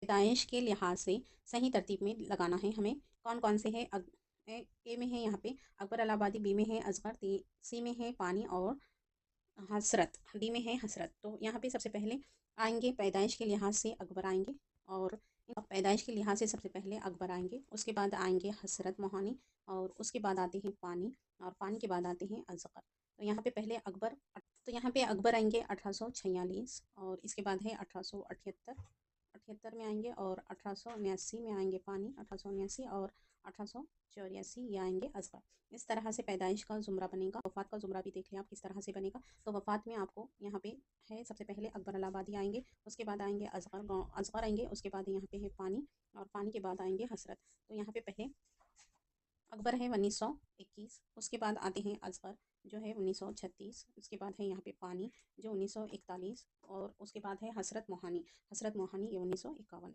पैदाइश के लिहाज से सही तरतीब में लगाना है हमें। कौन कौन से है ए में है यहाँ पे अकबर इलाहाबादी, बी में है असगर, सी में है पानी और हसरत, डी में है हसरत। तो यहाँ पे सबसे पहले आएंगे पैदाइश के लिहाज से अकबर आएंगे, और पैदाइश के लिहाज से सबसे पहले अकबर आएंगे, उसके बाद आएंगे हसरत मोहानी, और उसके बाद आते हैं पानी, और पानी के बाद आते हैं असगर। तो यहाँ पे पहले अकबर, तो यहाँ पे अकबर आएंगे 1846, और इसके बाद है 1878, 78 में आएंगे, और 1879 में आएंगे पानी, 1879, और 1884 ये आएंगे असगर। इस तरह से पैदाइश का ज़ुमरा बनेगा। वफ़ात का ज़ुमरा भी देख लें आप किस तरह से बनेगा। तो वफ़ात में आपको यहाँ पे है सबसे पहले अकबर इलाहाबादी आएंगे, उसके बाद आएंगे असगर आएंगे, उसके बाद यहाँ पे है पानी, और पानी के बाद आएंगे हसरत। तो यहाँ पे पहले अकबर है 1921, उसके बाद आते हैं असगर जो है 1936, उसके बाद है यहाँ पे पानी जो 1941, और उसके बाद है हसरत मोहानी, ये 1951।